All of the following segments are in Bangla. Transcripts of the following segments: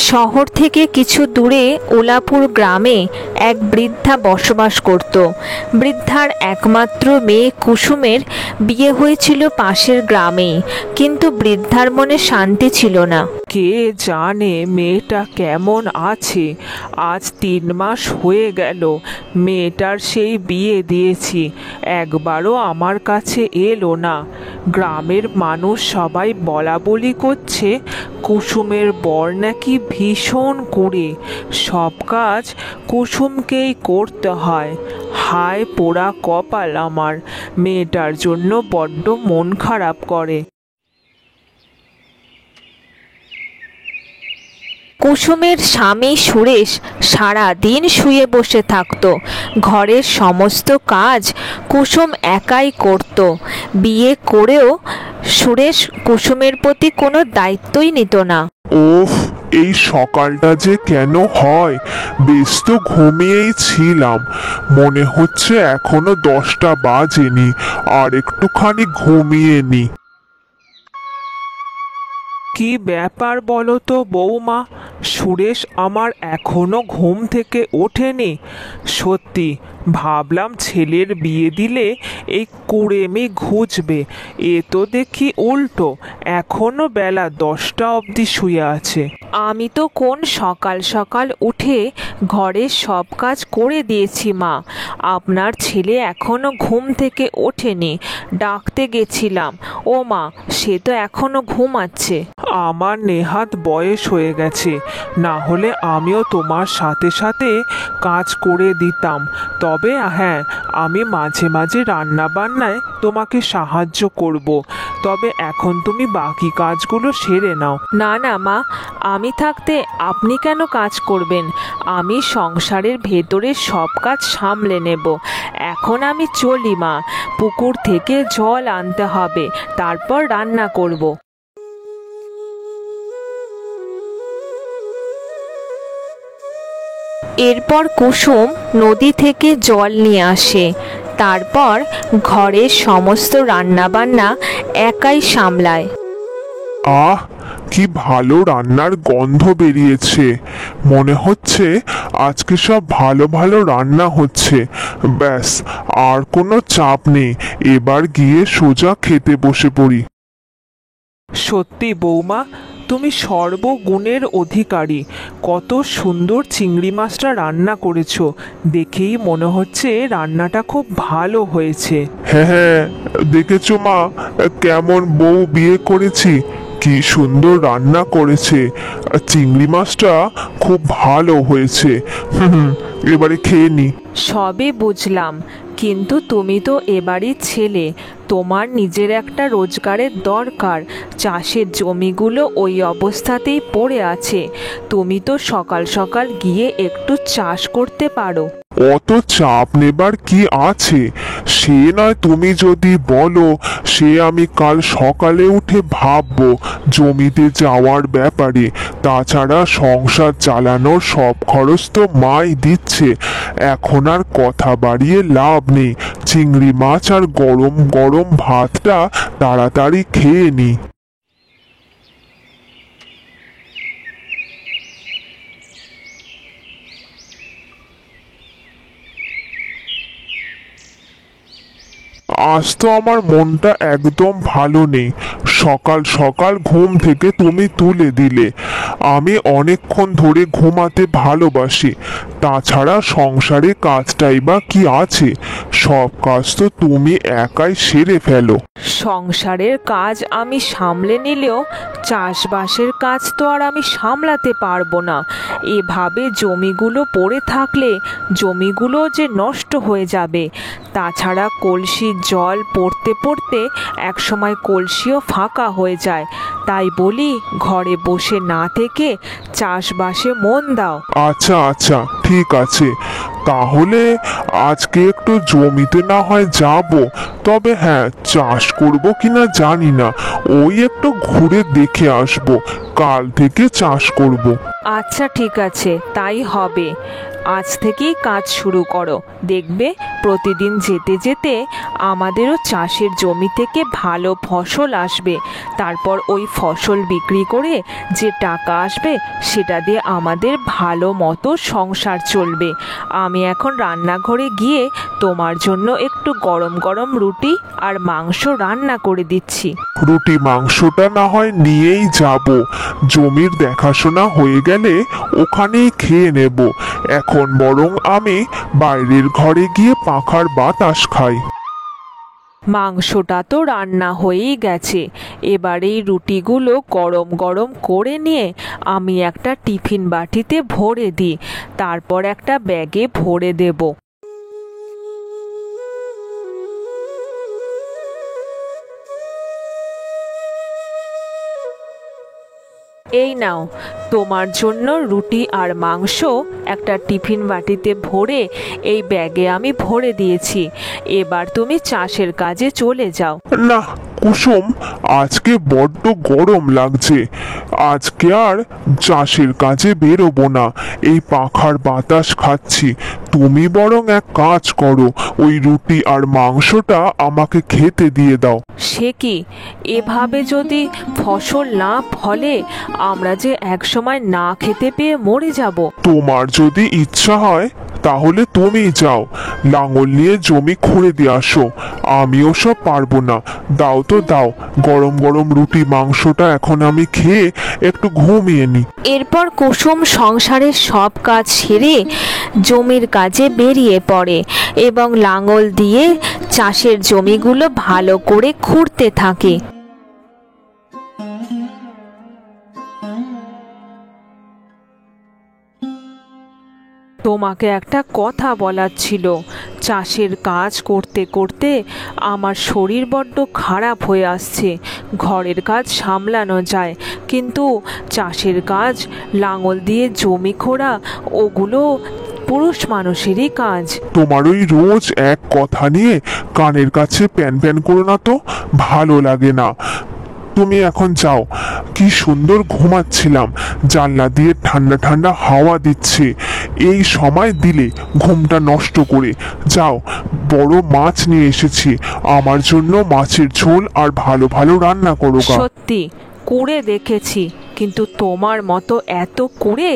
শহর থেকে কিছু দূরে উলাপুর গ্রামে এক বৃদ্ধা বসবাস করত। বৃদ্ধার একমাত্র মেয়ে কুসুমের বিয়ে হয়েছিল পাশের গ্রামেই, কিন্তু বৃদ্ধার মনে শান্তি ছিল না। কে জানে মেয়েটা কেমন আছে। আজ 3 মাস হয়ে গেল মেয়েটার সেই বিয়ে দিয়েছি, একবারও আমার কাছে এলো না। গ্রামের মানুষ সবাই বলা বলি করছে কুসুমের বর নাকি ভীষণ কুঁড়ে, সব কাজ কুসুমকেই করতে হয়। হায় পোড়া কপাল আমার, মেয়েটার জন্য বড্ড মন খারাপ করে। কুসুমের স্বামী সুরেশ সারা দিন শুয়ে বসে থাকত। ঘরের সমস্ত কাজ কুসুম একাই করত। বিয়ে করেও সুরেশ কুসুমের প্রতি কোনো দায়িত্বই নিত না। ওফ, এই সকালটা যে কেন হয়! বেশ তো ঘুমিয়েই ছিলাম, মনে হচ্ছে এখনো 10টা বাজেনি। আর একটুখানি ঘুমিয়ে নি। কি ব্যাপার বলো তো বৌমা, সুরেশ আমার এখনো ঘুম থেকে ওঠেনি? সত্যি ভাবলাম ছেলের বিয়ে দিলে এই কুড়েমি ঘুচবে, এ তো দেখি উল্টো, এখনো বেলা 10টা অবধি শুয়ে আছে। আমি তো কোন সকাল সকাল উঠে ঘরের সব কাজ করে দিয়েছি মা। আপনার ছেলে এখনো ঘুম থেকে ওঠেনি, ডাকতে গেছিলাম। ও মা, সে তো এখনো ঘুমাচ্ছে। আমার নেহাত বয়স হয়ে গেছে, না হলে আমিও তোমার সাথে সাথে কাজ করে দিতাম। তবে হ্যাঁ, আমি মাঝে মাঝে রান্না বান্নায় তোমাকে সাহায্য করব। তবে এখন তুমি বাকি কাজগুলো সেরে নাও। না না মা, আমি থাকতে আপনি কেন কাজ করবেন? আমি সংসারের ভেতরের সব কাজ সামলে নেব। এখন আমি চলি মা, পুকুর থেকে জল আনতে হবে, তারপর রান্না করব। এরপর কুসুম নদী থেকে জল নিয়ে আসে। তারপর ঘরের সমস্ত রান্নাবান্না একাই সামলায়। আহ, কি ভালো রান্নার গন্ধ বেরিয়েছে! মনে হচ্ছে আজকে সব ভালো ভালো রান্না হচ্ছে। ব্যাস, আর কোনো চাপ নেই, এবার গিয়ে সোজা খেতে বসে পড়ি। সত্যি বৌমা, তুমি সর্বগুণের অধিকারী। কত সুন্দর চিংড়ি মাছটা রান্না করেছো, দেখেই মনে হচ্ছে রান্নাটা খুব ভালো হয়েছে। হ্যাঁ হ্যাঁ, দেখেছো মা, কেমন বউ বিয়ে করেছি! কি সুন্দর রান্না করেছে। চিংড়ি মাছটা খুব ভালো হয়েছে। এবারে খেয়ে নি। সবে বুঝলাম, কিন্তু তুমি তো এবারই ছেলে, তোমার নিজের একটা রোজগারের দরকার। চাষের জমিগুলো ওই অবস্থাতেই পড়ে আছে, তুমি তো সকাল সকাল গিয়ে একটু চাষ করতে পারো। অত চাপ নেবার কি আছে? সে নয় তুমি যদি বলো, সে আমি কাল সকালে উঠে ভাববো জমিতে যাওয়ার ব্যাপারে। তাছাড়া সংসার চালানোর সব খরচ তো মাই দিচ্ছে। এখন আর কথা বাড়িয়ে লাভ নেই, চিংড়ি মাছ আর গরম গরম ভাতটা তাড়াতাড়ি খেয়ে নি। আজ তো আমার মনটা একদম ভালো নেই। সকাল সকাল ঘুম থেকে তুমি তুলে দিলে। আমি অনেকক্ষণ ধরে ঘুমাতে ভালোবাসি, তাছাড়া সংসারে কাজটাই বা কি আছে? সব কাজ তো তুমি একাই সেরে ফেলো। সংসারের কাজ আমি সামলে নিলেও চাষবাসের কাজ তো আর আমি সামলাতে পারবো না। এভাবে জমিগুলো পড়ে থাকলে জমিগুলো যে নষ্ট হয়ে যাবে। তাছাড়া কলসির জল পড়তে পড়তে একসময় কলসিও ফাঁকা হয়ে যায়। তাই বলি, ঘরে বসে না থেকে চাষবাসে মন দাও। আচ্ছা আচ্ছা, ঠিক আছে। তাহলে আজকে একটু জমিতে না হয় যাব, তবে হ্যাঁ চাষ করব কিনা জানি না, ওই একটু ঘুরে দেখে আসব, কাল থেকে চাষ করব। আচ্ছা ঠিক আছে, তাই হবে। আজ থেকেই কাজ শুরু করো, দেখবে প্রতিদিন যেতে যেতে আমাদেরও চাষের জমি থেকে ভালো ফসল আসবে। তারপর ওই ফসল বিক্রি করে যে টাকা আসবে সেটা দিয়ে আমাদের ভালো মতো সংসার চলবে। আমি এখন রান্নাঘরে গিয়ে তোমার জন্য একটু গরম গরম রুটি আর মাংস রান্না করে দিচ্ছি। রুটি মাংসটা না হয় নিয়েই যাব, জমির দেখাশোনা হয়ে গেলে ওখানেই খেয়ে নেব। এখন বরং আমি বাইরের ঘরে গিয়ে পাখার বাতাস খাই। মাংসটা তো রান্না হয়েই গেছে, এবার এই রুটিগুলো গরম গরম করে নিয়ে আমি একটা টিফিন বাটিতে ভরে দিই, তারপর একটা ব্যাগে ভরে দেব। এই নাও, তোমার জন্য রুটি আর মাংস একটা টিফিন বাটিতে ভরে এই ব্যাগে আমি ভরে দিয়েছি। এবার তুমি চাষের কাজে চলে যাও। না কুসুম, আজকে বড্ড গরম লাগছে, আজকে আর চাষের কাজে বেরোবো না, এই পাখার বাতাস খাচ্ছি। তুমি বরং এক কাজ করো, ওই রুটি আর মাংসটা আমাকে খেতে দিয়ে দাও। সে কি, এভাবে যদি ফসল না ফলে আমরা যে একসময় না খেতে পেয়ে মরে যাব। তোমার যদি ইচ্ছা হয় তাহলে তুমি যাও, লাঙল নিয়ে জমি খুঁড়ে দিয়ে আসো, আমিও সব পারবো না। দাও তো দাও, গরম গরম রুটি মাংসটা এখন আমি খেয়ে একটু ঘুমিয়ে নি। এরপর কুসুম সংসারের সব কাজ সেরে জমির কাজে বেরিয়ে পড়ে এবং লাঙল দিয়ে চাষের জমিগুলো ভালো করে খুঁড়তে থাকে। তোমাকে একটা কথা বলার ছিল। চাষের কাজ করতে করতে আমার শরীর বড্ড খারাপ হয়ে আসছে। ঘরের কাজ সামলানো যায়, কিন্তু চাষের কাজ, লাঙল দিয়ে জমি খোঁড়া, ওগুলো পুরুষ মানুষেরই কাজ। তোমার ওই রোজ এক কথা নিয়ে কানের কাছে প্যান প্যান করো না তো, ভালো লাগে না। তুমি এখন যাও, কি সুন্দর ঘুমাচ্ছিলাম, জানলা দিয়ে ঠান্ডা ঠান্ডা হাওয়া দিচ্ছে, এই সময় দিলে ঘুমটা নষ্ট করে। যাও, বড় মাছ নিয়ে এসেছি, আমার জন্য মাছের ঝোল আর ভালো ভালো রান্না করো গা। সত্যি কুড়ে দেখেছি, কিন্তু তোমার মতো এত কুড়ে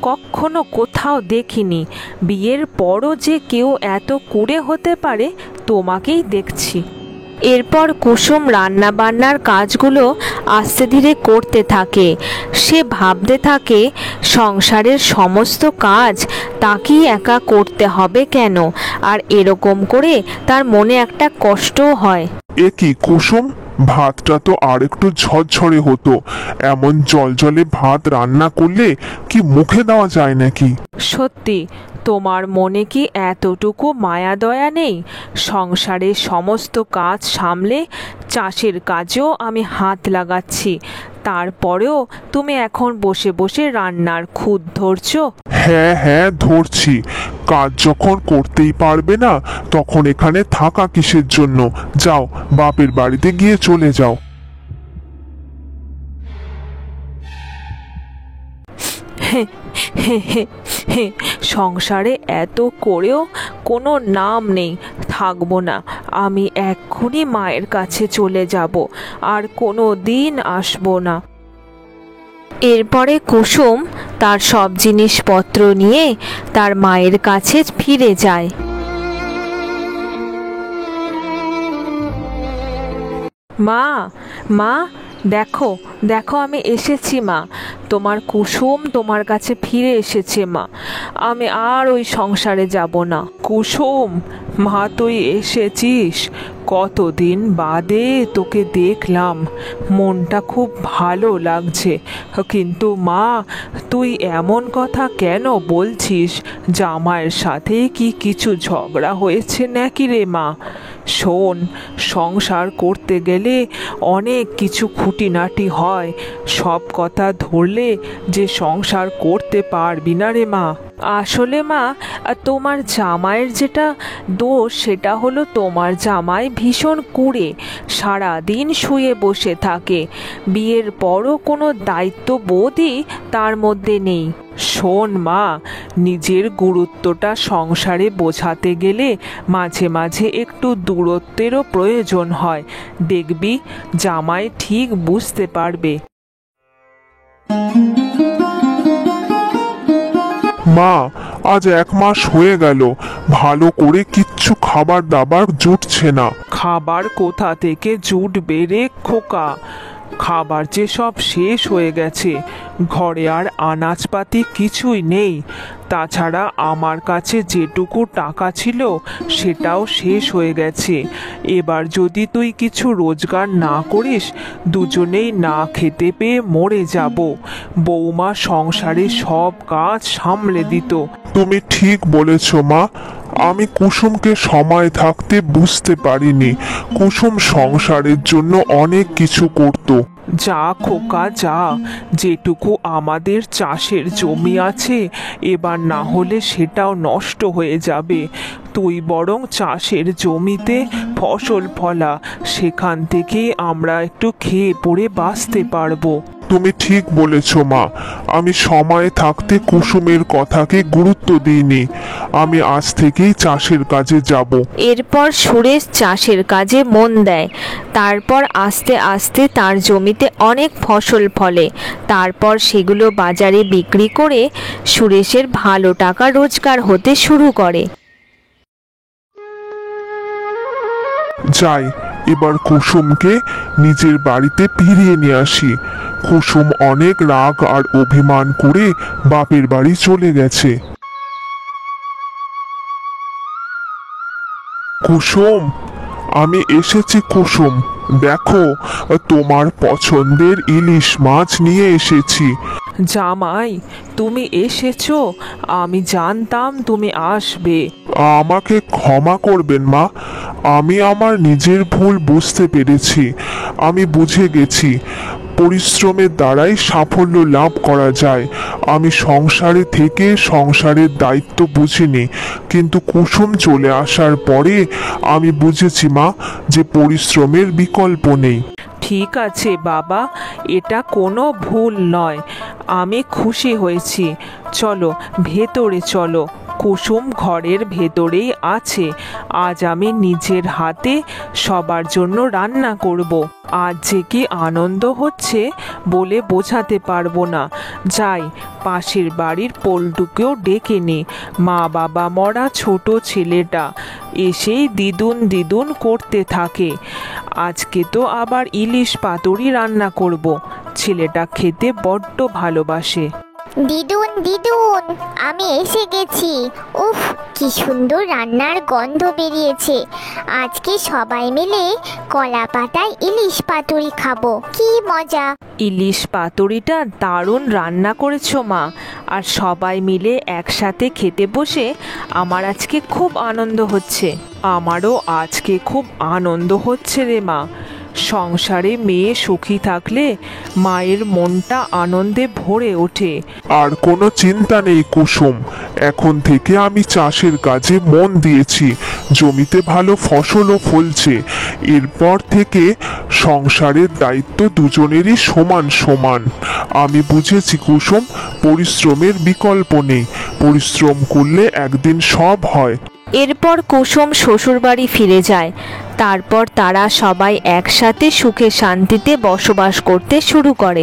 কখনো কোথাও দেখিনি। বিয়ের পরও যে কেউ এত কুড়ে হতে পারে তোমাকেই দেখছি। এরপর কুসুম রান্না বান্নার কাজগুলো আস্তে ধীরে করতে থাকে। সে ভাবতে থাকে সংসারের সমস্ত কাজ তাকেই একা করতে হবে কেন, আর এরকম করে তার মনে একটা কষ্টও হয়। এ কি কুসুম, ভাতটা তো আর একটু ঝরঝরে হতো, এমন জলজলে ভাত রান্না করলে কি মুখে দেওয়া যায় নাকি? সত্যি তোমার মনে কি এতটুকু মায়া দয়া নেই? সংসারের সমস্ত কাজ সামলে চাষের কাজেও আমি হাত লাগাচ্ছি, তারপরেও তুমি এখন বসে বসে রান্নার খুঁত ধরছো? হ্যাঁ হ্যাঁ ধরছি, কাজ যখন করতেই পারবে না তখন এখানে থাকা কিসের জন্য? যাও, বাপের বাড়িতে গিয়ে চলে যাও। সংসারে এত করেও কোনো নাম নেই, থাকবো না। আমি এক্ষুনি মায়ের কাছে চলে যাব, আর কোনো দিন আসবো না। এরপরে কুসুম তার সব জিনিসপত্র নিয়ে তার মায়ের কাছে ফিরে যায়। মা, মা, দেখো দেখো, আমি এসেছি মা। তোমার কুসুম তোমার কাছে ফিরে এসেছে মা। আমি আর ওই সংসারে যাব না। কুসুম, মা তুই এসেছিস, কতদিন বাদে তোকে দেখলাম, মনটা খুব ভালো লাগছে। কিন্তু মা, তুই এমন কথা কেন বলছিস? জামাইয়ের সাথে কি কিছু ঝগড়া হয়েছে নাকি রে মা? শোন, সংসার করতে গেলে অনেক কিছু খুঁটিনাটি হয়, সব কথা ধরলে যে সংসার করতে পারবি না রে মা। আসলে মা, তোমার জামাইয়ের যেটা দোষ সেটা হলো তোমার জামাই ভীষণ কুঁড়ে, সারাদিন শুয়ে বসে থাকে, বিয়ের পরও কোনো দায়িত্ববোধই তার মধ্যে নেই। শোন মা, নিজের গুরুত্বটা সংসারে বোঝাতে গেলে মাঝে মাঝে একটু দূরত্বেরও প্রয়োজন হয়, দেখবি জামাই ঠিক বুঝতে পারবে। মা, আজ 1 মাস হয়ে গেল, ভালো করে কিচ্ছু খাবার দাবার জুটছে না। খাবার কোথা থেকে জুটবে রে খোকা? খাবার যে সব শেষ হয়ে গেছে, ঘরে আর আনাজপাতি কিছুই নেই। তাছাড়া আমার কাছে যেটুকু টাকা ছিল সেটাও শেষ হয়ে গেছে। এবার যদি তুই কিছু রোজগার না করিস, দুজনেই না খেতে পেয়ে মরে যাব। বৌমা সংসারে সব কাজ সামলে দিত। তুমি ঠিক বলেছ মা, আমি কুসুমকে সময় থাকতে বুঝতে পারিনি। কুসুম সংসারের জন্য অনেক কিছু করত। যা খোকা যা, যেটুকু আমাদের চাষের জমি আছে এবার না হলে সেটাও নষ্ট হয়ে যাবে। তুই বরং চাষের জমিতে ফসল ফলা, সেখান থেকে আমরা একটু খেয়ে পড়ে বাঁচতে পারবো। তুমি ঠিক বলেছ মা, আমি সময় থাকতে কুসুমের কথাকে গুরুত্ব দিইনি। আমি আজ থেকেই চাষের কাজে যাব। এরপর সুরেশ চাষের কাজে মন দেয়। তারপর আস্তে আস্তে তার জমিতে অনেক ফসল ফলে। তারপর সেগুলো বাজারে বিক্রি করে সুরেশের ভালো টাকা রোজগার হতে শুরু করে। যাই, এবার কুসুমকে নিজের বাড়িতে ফিরিয়ে নিয়ে আসি। কুসুম অনেক রাগ আর অভিমান করে বাপের বাড়ি চলে গেছে। কুসুম, আমি এসেছি কুসুম, দেখো তোমার পছন্দের ইলিশ মাছ নিয়ে এসেছি। জামাই, তুমি এসেছো? আমি জানতাম তুমি আসবে। আমাকে ক্ষমা করবেন মা, আমি আমার নিজের ভুল বুঝতে পেরেছি। আমি বুঝে গেছি পরিশ্রমের দ্বারাই সাফল্য লাভ করা যায়। আমি সংসারে থেকে সংসারের দায়িত্ব বুঝিনি, কিন্তু কুসুম চলে আসার পরে আমি বুঝেছি মা, যে পরিশ্রমের বিকল্প নেই। ঠিক আছে বাবা, এটা কোনো ভুল নয়। আমি খুশি হয়েছি। চলো ভেতরে চলো, কুসুম ঘরের ভেতরেই আছে। আজ আমি নিজের হাতে সবার জন্য রান্না করব। আজ যে কি আনন্দ হচ্ছে বলে বোঝাতে পারবো না। যাই, পাশের বাড়ির পল্টুকেও ডেকে নে। মা বাবা মরা ছোট ছেলেটা এসেই দিদুন দিদুন করতে থাকে। আজকে তো আবার ইলিশ পাতুরি রান্না করব। ছেলেটা খেতে বড্ড ভালোবাসে। দিদুন দিদুন, আমি এসে গেছি। উফ, কি সুন্দর রান্নার গন্ধ বেরিয়েছে। আজকে সবাই মিলে কলা পাতায় ইলিশ পাতুরি খাবো, কি মজা। ইলিশ পাতুরিটা দারুণ রান্না করেছো মা, আর সবাই মিলে একসাথে খেতে বসে আমার আজকে খুব আনন্দ হচ্ছে। আমারও আজকে খুব আনন্দ হচ্ছে রে মা। সংসারে মেয়ে সুখী থাকলে মায়ের মনটা আনন্দে ভরে ওঠে। আর কোনো চিন্তা নেই কুসুম, এখন থেকে আমি চাষের কাজে মন দিয়েছি। জমিতে ভালো ফসলও ফলছে। এরপর থেকে সংসারের দায়িত্ব দুজনেরই সমান সমান। আমি বুঝেছি কুসুম, পরিশ্রমের বিকল্প নেই। পরিশ্রম করলে একদিন সব হয়। এরপর কুসুম শ্বশুরবাড়ি ফিরে যায়। তারপর তারা সবাই একসাথে সুখে শান্তিতে বসবাস করতে শুরু করে।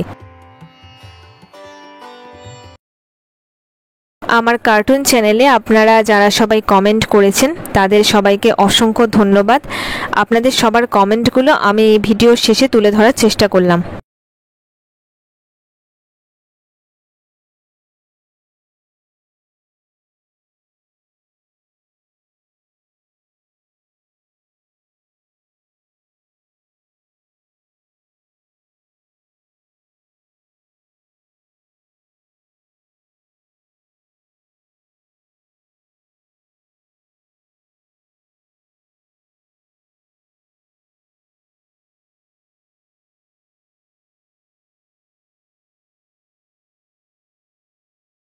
আমার কার্টুন চ্যানেলে আপনারা যারা সবাই কমেন্ট করেছেন তাদের সবাইকে অসংখ্য ধন্যবাদ। আপনাদের সবার কমেন্টগুলো আমি এই ভিডিওর শেষে তুলে ধরার চেষ্টা করলাম।